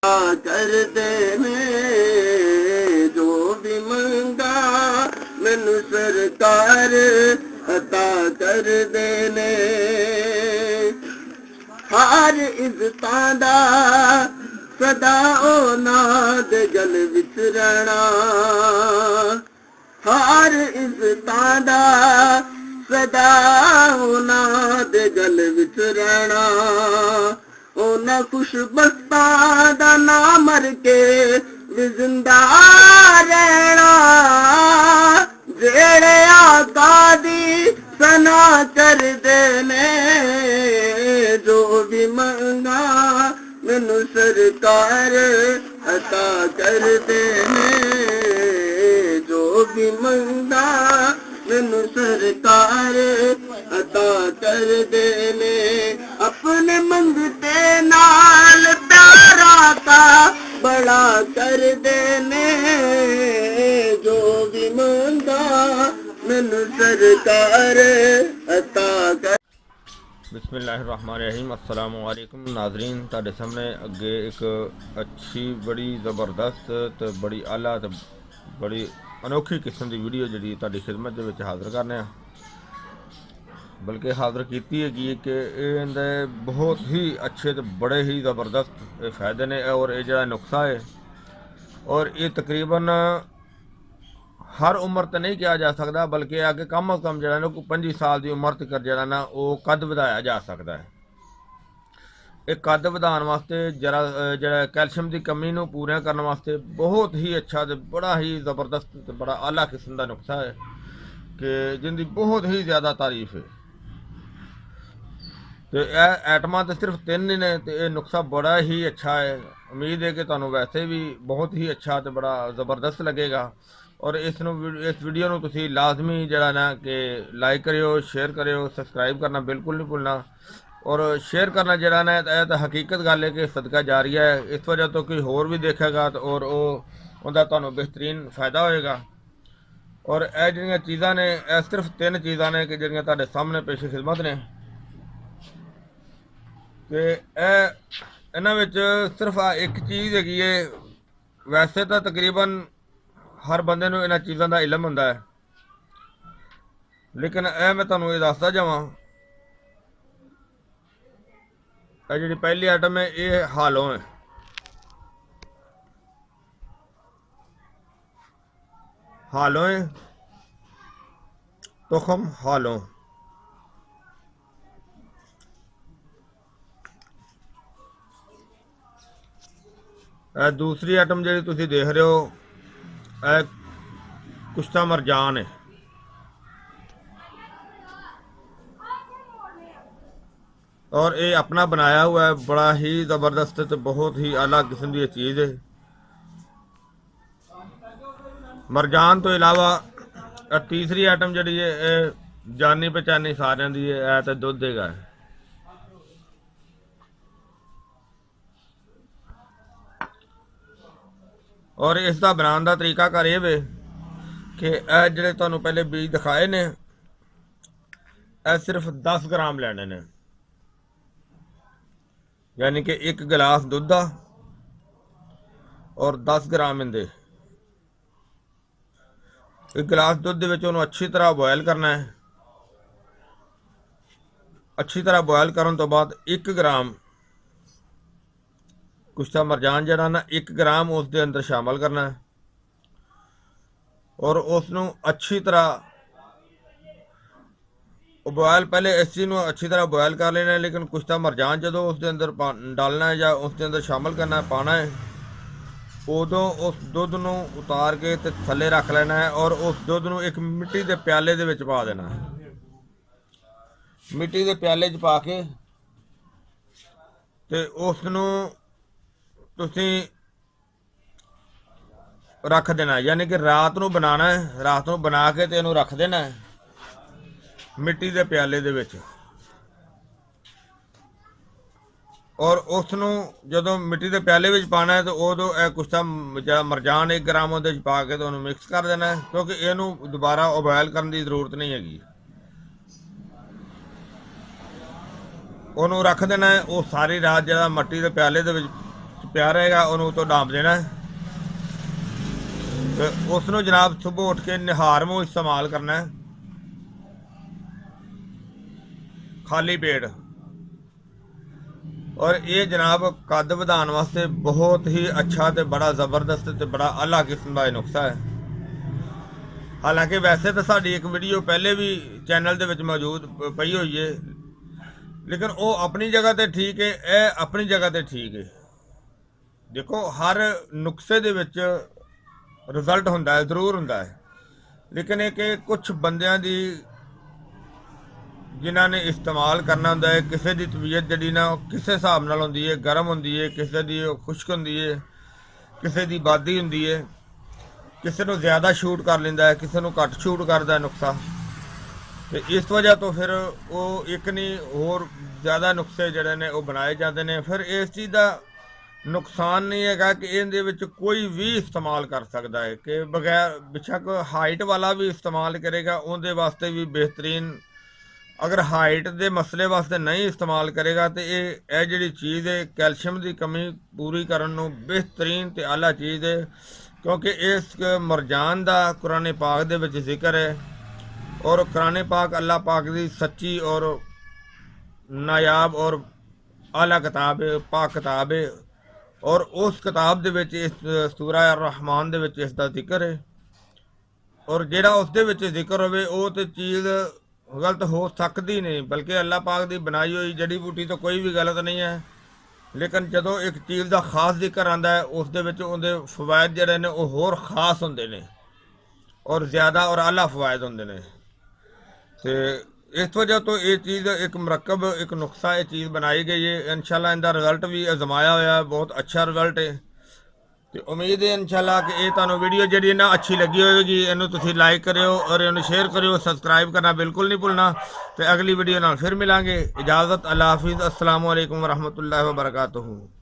ਕਰਦੇ ਨੇ ਜੋ ਵੀ ਮੰਗਾ ਮੈਨੂੰ ਸਰਕਾਰ ਅਤਾ ਕਰਦੇ ਨੇ। ਹਰ ਇੱਜ਼ਤਾਂ ਦਾ ਸਦਾ ਉਹਨਾਂ ਦੇ ਗਲ ਵਿੱਚ ਰਹਿਣਾ, ਹਰ ਇੱਜ਼ਤਾਂ ਦਾ ਸਦਾ ਉਹਨਾਂ ਦੇ ਗਲ ਵਿੱਚ ਰਹਿਣਾ। ਉਹਨਾਂ ਖੁਸ਼ਬਖਤਾਂ ਦਾ ਨਾ ਮਰ ਕੇ ਵੀ ਜ਼ਿੰਦਾ ਰਹਿਣਾ, ਜਿਹੜੇ ਆਕਾ ਦੀ ਸਨਾ ਕਰਦੇ ਨੇ ਜੋ ਵੀ ਮੰਗਾ ਮੈਨੂੰ ਸਰਕਾਰ ਅਤਾ ਕਰਦੇ ਨੇ। ਜੋ ਵੀ ਮੰਗਾ ਮੈਨੂੰ ਸਰਕਾਰ ਅਤਾ ਕਰਦੇ ਨੇ। ਆਪਣੇ ਮੰਗਤੇ ਨਾਲ ਪਿਆਰਾ ਕਾ ਬੜਾ ਕਰਦੇ ਨੇ ਜੋ ਵੀ ਮੰਗਾ ਮੈਨੂੰ ਸਰਕਾਰ ਅਤਾ ਕਰ। बिस्मिल्लाहिर्रहमानिर्रहीम अस्सलाम वालेकुम नाजरीन, तुहाडे सामने अगे एक अच्छी बड़ी ज़बरदस्त तो बड़ी आला तो बड़ी अनोखी किस्म की वीडियो जी तुहाडी खिदमत दे विच हाज़र करने बल्कि हाज़र की है कि इहदे बहुत ही अच्छे तो बड़े ही ज़बरदस्त फ़ायदे ने और ये जिहड़ा नुस्खा है और ये तकरीबन हर उम्र तो नहीं किया जा सकता, बल्कि आगे कम अज़ कम जो 25 साल की उम्र तक जो ना वो कद वधाया जा सकता है। एक कद वधाने वास्ते जरा जो कैल्शियम की कमी को पूरा करने वास्ते बहुत ही अच्छा तो बड़ा ही ज़बरदस्त तो बड़ा आला किस्म का नुस्खा है कि जिनकी बहुत ही ज़्यादा तारीफ है। तो यह आइटमां तो सिर्फ 3 ही ने, तो यह नुस्खा बड़ा ही अच्छा है। उम्मीद है कि तुहानूं वैसे भी बहुत ही अच्छा तो बड़ा ज़बरदस्त लगेगा और इस वीडियो को तुसी लाजमी जरा ना कि लाइक करियो, शेयर करियो, सबसक्राइब करना बिल्कुल नहीं भूलना और शेयर करना जरा ना यह तो हकीकत गल है कि सदका जारिया है। इस वजह तो कोई होर भी देखेगा तो और उनका तुहानूं बेहतरीन फ़ायदा होएगा। और यह जिहड़ियां चीज़ां ने यह सिर्फ 3 चीज़ां ने कि जिहड़ियां तुहाडे सामने पेश खिदमत ने कि इन्हां विच सिर्फ एक चीज़ हैगी है। वैसे तो तकरीबन हर बंदे नूं इन्हां चीज़ों का इलम हुंदा है, लेकिन मैं तुहानूं ये दसदा जावां जिहड़ी पहली आइटम है ये हालों है। हालों है तुखम हालों। दूसरी आइटम जिहड़ी तुसीं देख रहे हो कुश्ता मरजान है। और ये अपना बनाया हुआ है, बड़ा ही ज़बरदस्त तो बहुत ही आला किस्म की चीज़ है। मरजान तो इलावा तीसरी आइटम जी है जानी पहचानी सारे की है तो दुध देगा है। और इसका बनाने का तरीका कर ये वे कि यह जो तुहानूं पहले बीज दिखाए ने यह सिर्फ 10 ग्राम लैने ने, यानी कि 1 गिलास दुध का और 10 ग्राम इंदे। 1 गिलास दुध दे विच उहनूं अच्छी तरह बॉयल करना है। अच्छी तरह बॉयल करने तो बाद 1 ग्राम कुश्ता मरजान जरा ना 1 ग्राम उस दे अंदर शामिल करना है और उसनों अच्छी तरह बॉयल पहले इस चीज़ को अच्छी तरह बॉयल कर लेना है। लेकिन कुश्ता मरजान जो उसके अंदर डालना है या उसके अंदर शामिल करना है पाना है उदों उस दुध को उतार के ते थले रख लेना है और उस दुध को एक मिट्टी के प्याले दे विच पा देना है। मिट्टी के प्याले च पा के ते उसनों तुसीं रख देना है, यानी कि रात को बनाना है। रात को बना के ते इहनूं रख देना है मिट्टी के प्याले दे विच और उसनों जदों मिट्टी के प्याले विच पाना है तो उदों कुश्ता जिहड़ा मरजान 1 ग्राम उहदे च पा के तो उहनूं मिक्स कर देना है, क्योंकि इहनूं दोबारा उबाइल करने की जरूरत नहीं हैगी। उन्होंने रख देना है। वो सारी रात जो मट्टी के प्याले ਪਿਆ ਰਹੇਗਾ ਉਹਨੂੰ ਉਤੋਂ ਡਾਂਪ ਦੇਣਾ ਹੈ ਤੇ ਉਸ ਨੂੰ ਜਨਾਬ ਸੁਬਹ ਉੱਠ ਕੇ ਨਿਹਾਰ ਮੂੰਹ ਇਸਤੇਮਾਲ ਕਰਨਾ ਹੈ, ਖਾਲੀ ਪੇਟ। ਔਰ ਇਹ ਜਨਾਬ ਕੱਦ ਵਧਾਉਣ ਵਾਸਤੇ ਬਹੁਤ ਹੀ ਅੱਛਾ ਤੇ ਬੜਾ ਜ਼ਬਰਦਸਤ ਤੇ ਬੜਾ ਆਲਾ ਕਿਸਮ ਦਾ ਇਹ ਨੁਸਖਾ ਹੈ। ਹਾਲਾਂਕਿ ਵੈਸੇ ਤਾਂ ਸਾਡੀ ਇੱਕ ਵੀਡੀਓ ਪਹਿਲੇ ਵੀ ਚੈਨਲ ਦੇ ਵਿੱਚ ਮੌਜੂਦ ਪਈ ਹੋਈ ਹੈ, ਲੇਕਿਨ ਉਹ ਆਪਣੀ ਜਗ੍ਹਾ ਤੇ ਠੀਕ ਹੈ, ਇਹ ਆਪਣੀ ਜਗ੍ਹਾ ਤੇ ਠੀਕ ਹੈ। ਦੇਖੋ ਹਰ ਨੁਸਖੇ ਦੇ ਵਿੱਚ ਰਿਜ਼ਲਟ ਹੁੰਦਾ ਹੈ, ਜ਼ਰੂਰ ਹੁੰਦਾ ਹੈ, ਲੇਕਿਨ ਇਹ ਕਿ ਕੁਝ ਬੰਦਿਆਂ ਦੀ ਜਿਨ੍ਹਾਂ ਨੇ ਇਸਤੇਮਾਲ ਕਰਨਾ ਹੁੰਦਾ ਹੈ, ਕਿਸੇ ਦੀ ਤਬੀਅਤ ਜਿਹੜੀ ਨਾ ਕਿਸੇ ਹਿਸਾਬ ਨਾਲ ਹੁੰਦੀ ਹੈ, ਗਰਮ ਹੁੰਦੀ ਹੈ, ਕਿਸੇ ਦੀ ਖੁਸ਼ਕ ਹੁੰਦੀ ਹੈ, ਕਿਸੇ ਦੀ ਬਾਦੀ ਹੁੰਦੀ ਹੈ, ਕਿਸੇ ਨੂੰ ਜ਼ਿਆਦਾ ਸ਼ੂਟ ਕਰ ਲੈਂਦਾ ਹੈ, ਕਿਸੇ ਨੂੰ ਘੱਟ ਸ਼ੂਟ ਕਰਦਾ ਹੈ ਨੁਸਖਾ। ਤੇ ਇਸ ਵਜ੍ਹਾ ਤੋਂ ਫਿਰ ਉਹ ਇੱਕ ਨਹੀਂ ਹੋਰ ਜ਼ਿਆਦਾ ਨੁਸਖੇ ਜਿਹੜੇ ਨੇ ਉਹ ਬਣਾਏ ਜਾਂਦੇ ਨੇ। ਫਿਰ ਇਸ ਚੀਜ਼ ਦਾ ਨੁਕਸਾਨ ਨਹੀਂ ਹੈਗਾ ਕਿ ਇਹਦੇ ਵਿੱਚ ਕੋਈ ਵੀ ਇਸਤੇਮਾਲ ਕਰ ਸਕਦਾ ਹੈ, ਕਿ ਬਗੈਰ ਬੇਸ਼ੱਕ ਹਾਈਟ ਵਾਲਾ ਵੀ ਇਸਤੇਮਾਲ ਕਰੇਗਾ ਉਹਦੇ ਵਾਸਤੇ ਵੀ ਬਿਹਤਰੀਨ। ਅਗਰ ਹਾਈਟ ਦੇ ਮਸਲੇ ਵਾਸਤੇ ਨਹੀਂ ਇਸਤੇਮਾਲ ਕਰੇਗਾ ਤੇ ਇਹ ਜਿਹੜੀ ਚੀਜ਼ ਹੈ ਕੈਲਸ਼ੀਅਮ ਦੀ ਕਮੀ ਪੂਰੀ ਕਰਨ ਨੂੰ ਬਿਹਤਰੀਨ ਤੇ ਆਲਾ ਚੀਜ਼ ਹੈ, ਕਿਉਂਕਿ ਇਸ ਮਰਜਾਨ ਦਾ ਕੁਰਾਨ ਪਾਕ ਦੇ ਵਿੱਚ ਜ਼ਿਕਰ ਹੈ। ਔਰ ਕੁਰਾਨ ਪਾਕ ਅੱਲਾਹ ਪਾਕ ਦੀ ਸੱਚੀ ਔਰ ਨਾयाब ਔਰ ਆਲਾ ਕਿਤਾਬ ਹੈ, ਪਾਕ ਕਿਤਾਬ ਹੈ। ਔਰ ਉਸ ਕਿਤਾਬ ਦੇ ਵਿੱਚ ਇਸ ਸੂਰਾ ਅਰ-ਰਹਿਮਾਨ ਦੇ ਵਿੱਚ ਇਸ ਦਾ ਜ਼ਿਕਰ ਹੈ। ਔਰ ਜਿਹੜਾ ਉਸ ਦੇ ਵਿੱਚ ਜ਼ਿਕਰ ਹੋਵੇ ਉਹ ਤੇ ਚੀਜ਼ ਗਲਤ ਹੋ ਸਕਦੀ ਨਹੀਂ, ਬਲਕਿ ਅੱਲਾਹ ਪਾਕ ਦੀ ਬਣਾਈ ਹੋਈ ਜੜੀ ਬੂਟੀ ਤੋਂ ਕੋਈ ਵੀ ਗਲਤ ਨਹੀਂ ਹੈ। ਲੇਕਿਨ ਜਦੋਂ ਇੱਕ ਚੀਜ਼ ਦਾ ਖਾਸ ਜ਼ਿਕਰ ਆਉਂਦਾ ਹੈ ਉਸ ਦੇ ਵਿੱਚ ਉਹਦੇ ਫਵਾਇਦ ਜਿਹੜੇ ਨੇ ਉਹ ਹੋਰ ਖਾਸ ਹੁੰਦੇ ਨੇ ਔਰ ਜ਼ਿਆਦਾ ਔਰ ਆਲਾ ਫਵਾਇਦ ਹੁੰਦੇ ਨੇ। ਤੇ ਇਸ ਵਜ੍ਹਾ ਤੋਂ ਇਹ ਚੀਜ਼ ਇੱਕ ਮੁਰੱਕਬ ਇੱਕ ਨੁਸਖਾ ਇਹ ਚੀਜ਼ ਬਣਾਈ ਗਈ ਹੈ। ਇਨਸ਼ਾਅੱਲਾ ਇਹਦਾ ਰਿਜ਼ਲਟ ਵੀ ਅਜ਼ਮਾਇਆ ਹੋਇਆ, ਬਹੁਤ ਅੱਛਾ ਰਿਜ਼ਲਟ ਹੈ। ਤੇ ਉਮੀਦ ਹੈ ਇਨਸ਼ਾਅੱਲਾ ਕਿ ਇਹ ਤੁਹਾਨੂੰ ਵੀਡੀਓ ਜਿਹੜੀ ਨਾ ਅੱਛੀ ਲੱਗੀ ਹੋਵੇਗੀ। ਇਹਨੂੰ ਤੁਸੀਂ ਲਾਈਕ ਕਰਿਓ ਔਰ ਇਹਨੂੰ ਸ਼ੇਅਰ ਕਰਿਓ, ਸਬਸਕ੍ਰਾਈਬ ਕਰਨਾ ਬਿਲਕੁਲ ਨਹੀਂ ਭੁੱਲਣਾ। ਤੇ ਅਗਲੀ ਵੀਡੀਓ ਨਾਲ ਫਿਰ ਮਿਲਾਂਗੇ। ਇਜਾਜ਼ਤ, ਅੱਲਾ ਹਾਫਿਜ਼, अस्सलाम वालेकुम वरहमतुल्लाहि वबरकातुहू।